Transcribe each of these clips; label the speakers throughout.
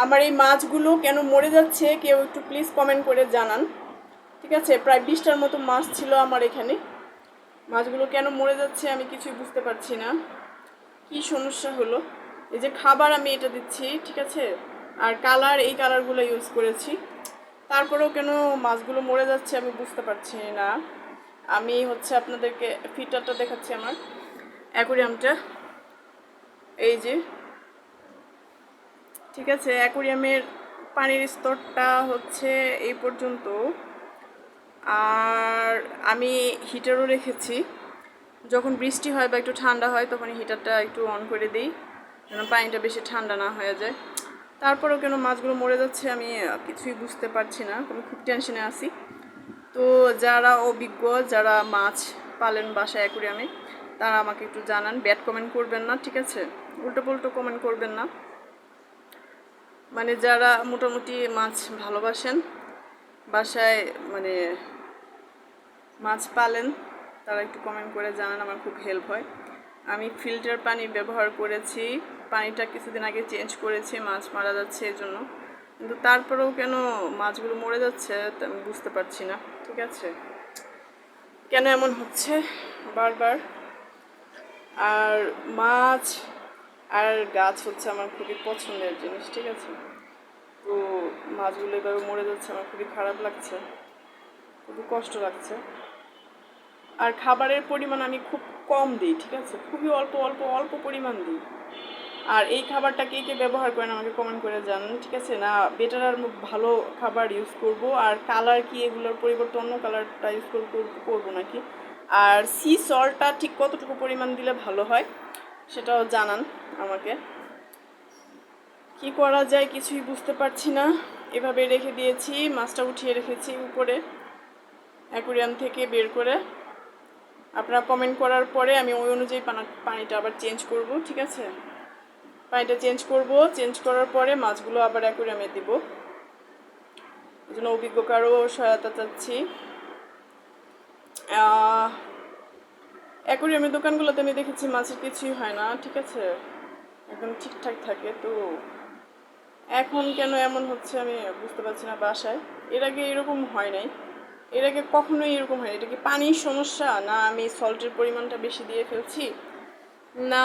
Speaker 1: আমার এই মাছগুলো কেন মরে যাচ্ছে কেউ একটু প্লিজ কমেন্ট করে জানান। ঠিক আছে, প্রায় 20টার মতো মাছ ছিল আমার এখানে। মাছগুলো কেন মরে যাচ্ছে আমি কিছুই বুঝতে পারছি না, কি সমস্যা হলো। এই যে খাবার আমি এটা দিচ্ছি, ঠিক আছে, আর কালার এই কালারগুলো ইউজ করেছি, তারপরেও কেন মাছগুলো মরে যাচ্ছে আমি বুঝতে পারছি না। আমি হচ্ছে আপনাদেরকে ফিল্টারটা দেখাচ্ছি, আমার অ্যাকোরিয়ামটা এই যে, ঠিক আছে। অ্যাকোরিয়ামের পানির স্তরটা হচ্ছে এই পর্যন্ত, আর আমি হিটারও রেখেছি। যখন বৃষ্টি হয় বা একটু ঠান্ডা হয় তখন হিটারটা একটু অন করে দিই, যেন পানিটা বেশি ঠান্ডা না হয়ে যায়। তারপরেও কেন মাছগুলো মরে যাচ্ছে আমি কিছুই বুঝতে পারছি না, আমি খুব টেনশনে আছি। তো যারা অভিজ্ঞ, যারা মাছ পালেন বাসায় অ্যাকোরিয়ামে, তারা আমাকে একটু জানান। ব্যাড কমেন্ট করবেন না, ঠিক আছে, উল্টো পুল্টো কমেন্ট করবেন না। মানে যারা মোটামুটি মাছ ভালোবাসেন, বাসায় মানে মাছ পালেন, তারা একটু কমেন্ট করে জানান, আমার খুব হেল্প হয়। আমি ফিল্টার পানি ব্যবহার করেছি, পানিটা কিছুদিন আগে চেঞ্জ করেছি, মাছ মারা যাচ্ছে এর জন্য, কিন্তু তারপরেও কেন মাছগুলো মরে যাচ্ছে তা আমি বুঝতে পারছি না। ঠিক আছে, কেন এমন হচ্ছে বারবার। আর মাছ আর গাছ হচ্ছে আমার খুবই পছন্দের জিনিস, ঠিক আছে। তো মাছগুলো এভাবে মরে যাচ্ছে, আমার খুবই খারাপ লাগছে, খুবই কষ্ট লাগছে। আর খাবারের পরিমাণ আমি খুব কম দিই, ঠিক আছে, খুবই অল্প অল্প অল্প পরিমাণ দিই। আর এই খাবারটা কে কে ব্যবহার করেন আমাকে কমেন্ট করে জানান, ঠিক আছে। না বেটার আর ভালো খাবার ইউজ করব, আর কালার কি এগুলোর পরিবর্তে অন্য কালারটা ইউজ করবো নাকি, আর সি সল্টটা ঠিক কতটুকু পরিমাণ দিলে ভালো হয় সেটাও জানান আমাকে। কি করা যায় কিছুই বুঝতে পারছি না। এভাবে রেখে দিয়েছি, মাছটা উঠিয়ে রেখেছি উপরে অ্যাকোরিয়াম থেকে বের করে। আপনারা কমেন্ট করার পরে আমি ওই অনুযায়ী পানিটা আবার চেঞ্জ করব, ঠিক আছে। পানিটা চেঞ্জ করব, চেঞ্জ করার পরে মাছগুলো আবার অ্যাকোরিয়ামে দিব। এই জন্য অভিজ্ঞ কারো সহায়তা চাচ্ছি। অ্যাকোরিয়ামের দোকানগুলোতে আমি দেখেছি মাছের কিছুই হয় না, ঠিক আছে, একদম ঠিকঠাক থাকে। তো এখন কেন এমন হচ্ছে আমি বুঝতে পারছি না। বাসায় এর আগে এরকম হয় নাই, এর আগে কখনোই এরকম হয়। এটা কি পানির সমস্যা, না আমি সল্টের পরিমাণটা বেশি দিয়ে ফেলছি, না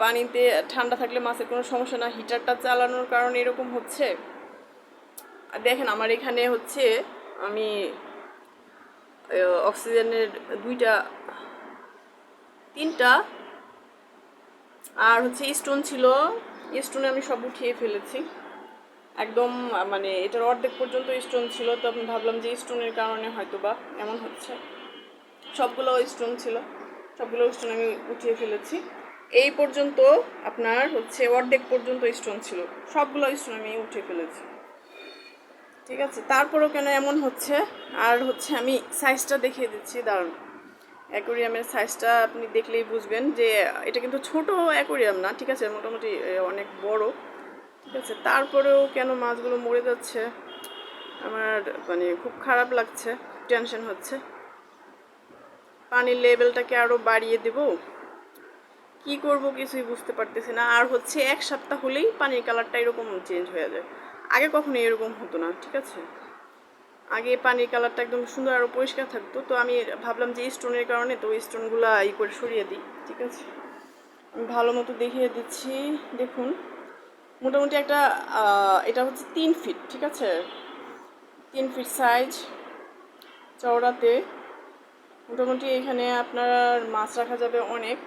Speaker 1: পানিতে ঠান্ডা থাকলে মাছের কোনো সমস্যা, না হিটারটা চালানোর কারণে এরকম হচ্ছে। আর দেখেন আমার এখানে হচ্ছে আমি অক্সিজেনের 3টা আর হচ্ছে স্টোন ছিল, স্টোনে আমি সব উঠিয়ে ফেলেছি একদম। মানে এটার অর্ধেক পর্যন্ত স্টোন ছিল, তো আমি ভাবলাম যে স্টোনের কারণে হয়তো বা এমন হচ্ছে। সবগুলো স্টোন ছিল, সবগুলো স্টোন আমি উঠিয়ে ফেলেছি। এই পর্যন্ত আপনার হচ্ছে অর্ধেক পর্যন্ত স্টোন ছিল, সবগুলো স্টোন আমি উঠিয়ে ফেলেছি, ঠিক আছে। তারপরেও কেন এমন হচ্ছে। আর হচ্ছে আমি সাইজটা দেখিয়ে দিচ্ছি, দাঁড়ান। অ্যাকোরিয়ামের সাইজটা আপনি দেখলেই বুঝবেন যে এটা কিন্তু ছোট অ্যাকোরিয়াম না, ঠিক আছে, মোটামুটি অনেক বড়, ঠিক আছে। তারপরেও কেন মাছগুলো মরে যাচ্ছে আমার মানে খুব খারাপ লাগছে, টেনশন হচ্ছে। পানির লেভেলটাকে আরও বাড়িয়ে দেব, কি করব কিছুই বুঝতে পারতেছি না। আর হচ্ছে 1 সপ্তাহ হলেই পানির কালারটা এরকম চেঞ্জ হয়ে যায়, আগে কখনো এরকম হতো না, ঠিক আছে। আগে পানির কালারটা একদম সুন্দর আরও পরিষ্কার থাকতো। তো আমি ভাবলাম যে স্টোনের কারণে, তো স্টোনগুলো করে সরিয়ে দিই, ঠিক আছে। আমি ভালো মতো দেখিয়ে দিচ্ছি, দেখুন। মোটামুটি একটা এটা হচ্ছে 3 ফিট, ঠিক আছে, 3 ফিট সাইজ চওড়াতে। মোটামুটি এখানে আপনার মাছ রাখা যাবে অনেক।